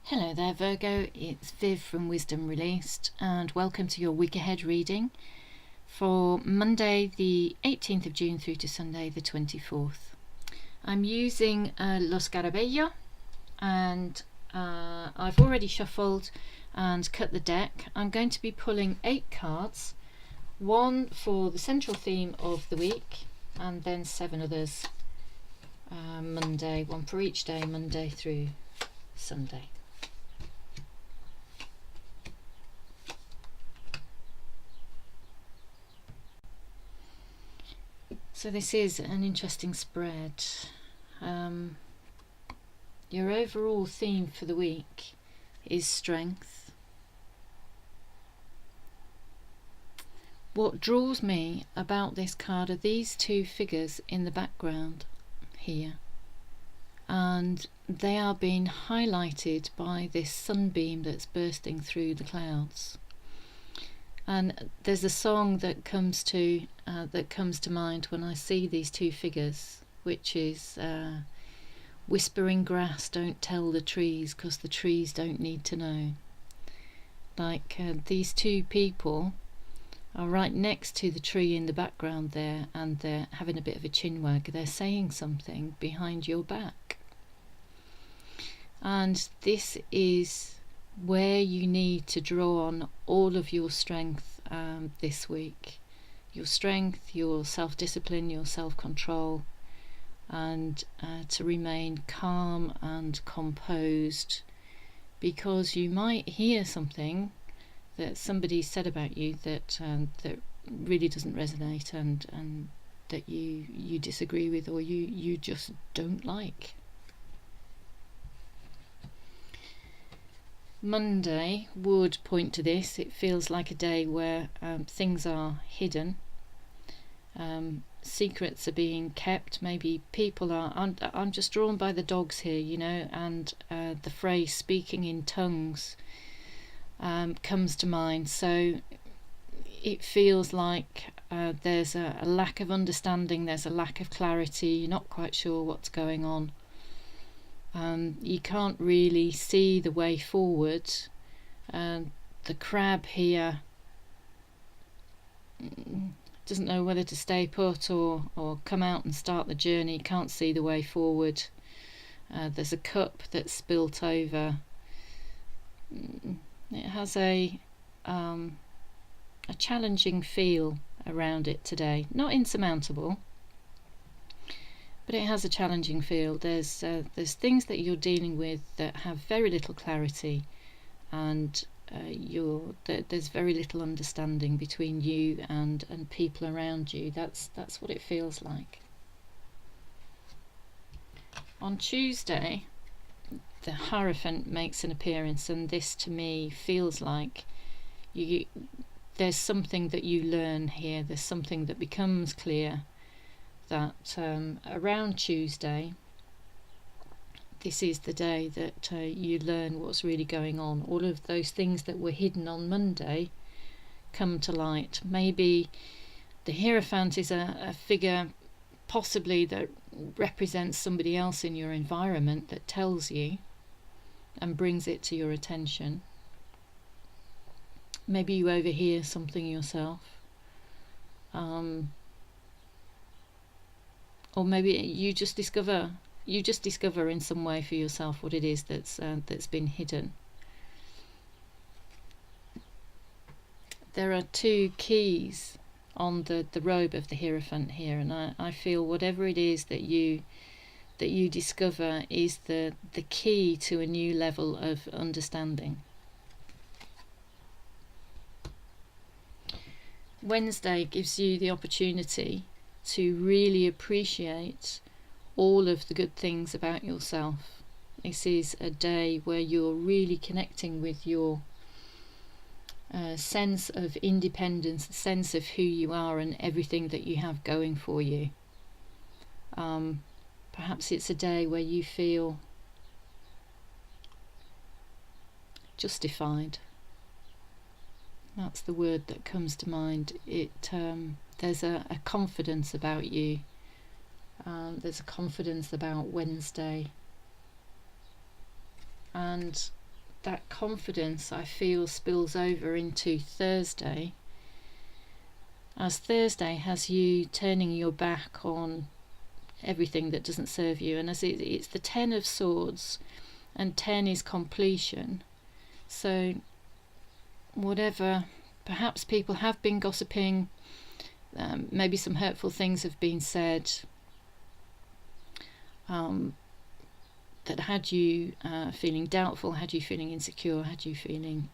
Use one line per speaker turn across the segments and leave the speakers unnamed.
Hello there Virgo, it's Viv from Wisdom Released and welcome to your week ahead reading for Monday the 18th of June through to Sunday the 24th. I'm using Los Garabello and I've already shuffled and cut the deck. I'm going to be pulling 8 cards, one for the central theme of the week and then 7 others Monday, one for each day, Monday through Sunday. So this is an interesting spread. Your overall theme for the week is strength. What draws me about this card are these two figures in the background here, and they are being highlighted by this sunbeam that's bursting through the clouds. And there's a song that comes to mind when I see these two figures, which is whispering grass don't tell the trees 'cause the trees don't need to know. Like these two people are right next to the tree in the background there, and they're having a bit of a chinwag. They're saying something behind your back, and this is where you need to draw on all of your strength this week. Your strength, your self-discipline, your self-control, and to remain calm and composed, because you might hear something that somebody said about you that that really doesn't resonate, and that you disagree with, or you just don't like. Monday would point to this. It feels like a day where things are hidden, secrets are being kept. Maybe people are. I'm just drawn by the dogs here, you know, and the phrase "speaking in tongues" comes to mind. So it feels like there's a lack of understanding. There's a lack of clarity. You're not quite sure what's going on. You can't really see the way forward. The crab here doesn't know whether to stay put or come out and start the journey. Can't see the way forward. There's a cup that's spilt over. It has a challenging feel around it today. Not insurmountable, but it has a challenging feel. There's things that you're dealing with that have very little clarity, and there's very little understanding between you and people around you. That's what it feels like. On Tuesday, the Hierophant makes an appearance, and this to me feels like there's something that you learn here. There's something that becomes clear, that around Tuesday, this is the day that you learn what's really going on. All of those things that were hidden on Monday come to light. Maybe the Hierophant is a figure possibly that represents somebody else in your environment that tells you and brings it to your attention. Maybe you overhear something yourself. Or maybe you just discover in some way for yourself what it is that's been hidden. There are 2 keys on the robe of the Hierophant here, and I feel whatever it is that you discover is the key to a new level of understanding. Wednesday gives you the opportunity to really appreciate all of the good things about yourself. This is a day where you're really connecting with your sense of independence, the sense of who you are and everything that you have going for you. Perhaps it's a day where you feel justified. That's the word that comes to mind. There's a confidence about you. There's a confidence about Wednesday. And that confidence, I feel, spills over into Thursday, as Thursday has you turning your back on everything that doesn't serve you, and as it's the 10 of Swords, and 10 is completion. So whatever, perhaps people have been gossiping, maybe some hurtful things have been said, that had you feeling doubtful, had you feeling insecure, had you feeling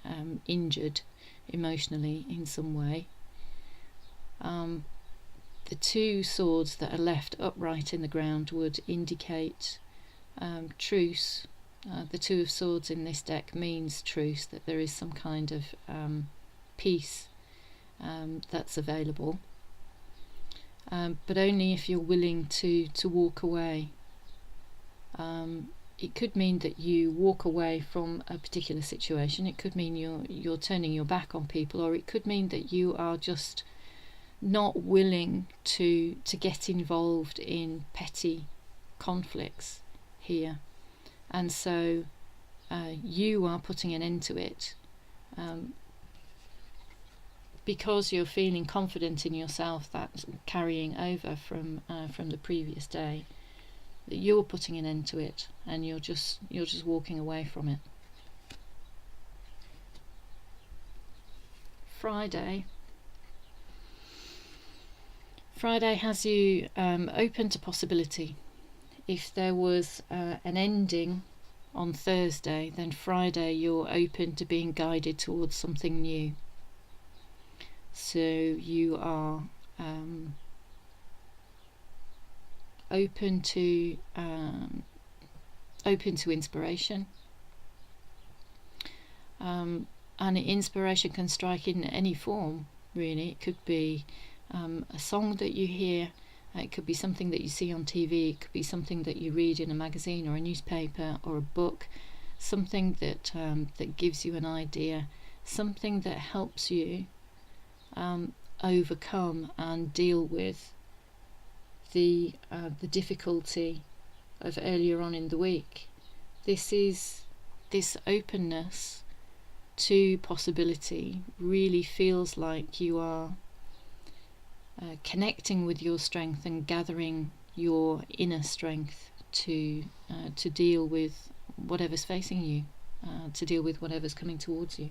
injured emotionally in some way. The 2 swords that are left upright in the ground would indicate truce. The 2 of Swords in this deck means truce, that there is some kind of peace that's available, but only if you're willing to walk away. It could mean that you walk away from a particular situation. It could mean you're turning your back on people, or it could mean that you are just not willing to get involved in petty conflicts here, and so you are putting an end to it because you're feeling confident in yourself. That's carrying over from the previous day, that you're putting an end to it, and you're just walking away from it. Friday has you open to possibility. If there was an ending on Thursday, then Friday you're open to being guided towards something new. So you are open to inspiration, and inspiration can strike in any form, really. It could be a song that you hear, it could be something that you see on TV, it could be something that you read in a magazine or a newspaper or a book, something that gives you an idea, something that helps you overcome and deal with the difficulty of earlier on in the week. This openness to possibility really feels like you are connecting with your strength and gathering your inner strength to deal with whatever's facing you, to deal with whatever's coming towards you.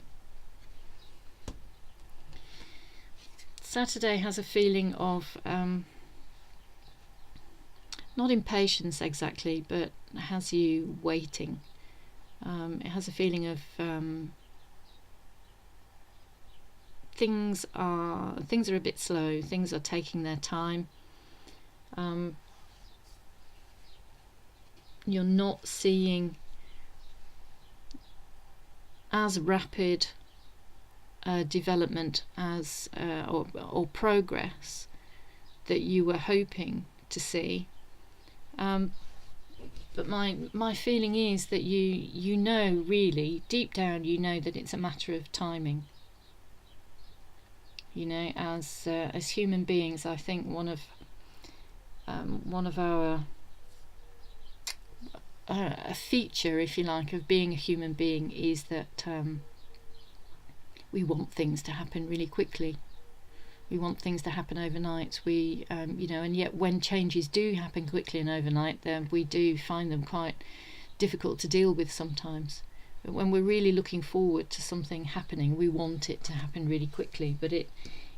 Saturday has a feeling of not impatience exactly, but has you waiting. It has a feeling of things are a bit slow, things are taking their time. You're not seeing as rapid development as or progress that you were hoping to see. But my feeling is that you know, really deep down, you know that it's a matter of timing. You know, as human beings, I think one of our a feature, if you like, of being a human being is that we want things to happen really quickly. We want things to happen overnight. We, and yet when changes do happen quickly and overnight, then we do find them quite difficult to deal with sometimes. But when we're really looking forward to something happening, we want it to happen really quickly. But it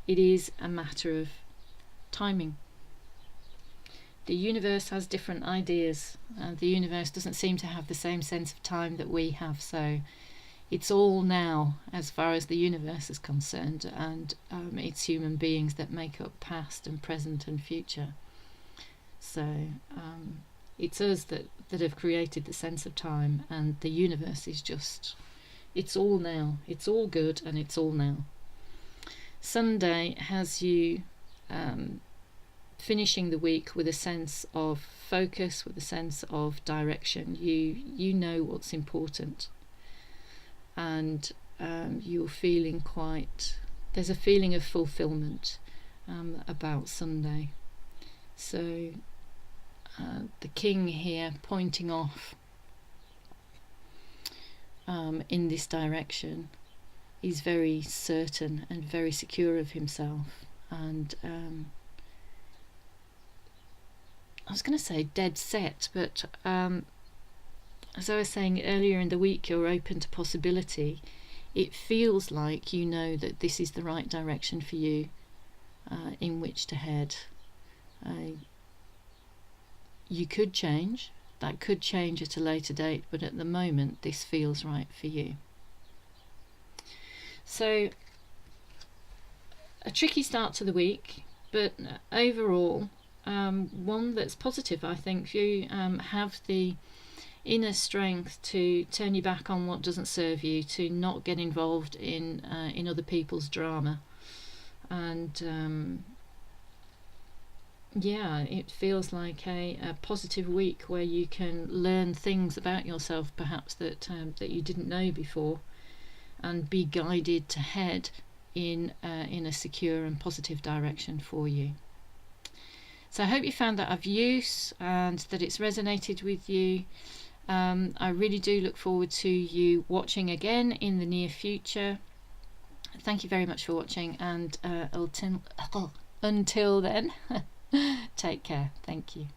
is a matter of timing. The universe has different ideas. The universe doesn't seem to have the same sense of time that we have. So it's all now as far as the universe is concerned, and it's human beings that make up past and present and future. So it's us that have created the sense of time, and the universe is just, it's all now, it's all good, and it's all now. Sunday has you finishing the week with a sense of focus, with a sense of direction. You know what's important, and you're feeling there's a feeling of fulfillment about Sunday. So the king here pointing off in this direction. He's very certain and very secure of himself, and I was going to say dead set, but as I was saying earlier in the week, you're open to possibility. It feels like you know that this is the right direction for you in which to head. You could change, that could change at a later date, but at the moment this feels right for you. So, a tricky start to the week, but overall one that's positive. I think you have the inner strength to turn your back on what doesn't serve you, to not get involved in other people's drama, and yeah, it feels like a positive week where you can learn things about yourself perhaps that you didn't know before, and be guided to head in a secure and positive direction for you. So I hope you found that of use and that it's resonated with you. I really do look forward to you watching again in the near future. Thank you very much for watching, and until then, take care. Thank you.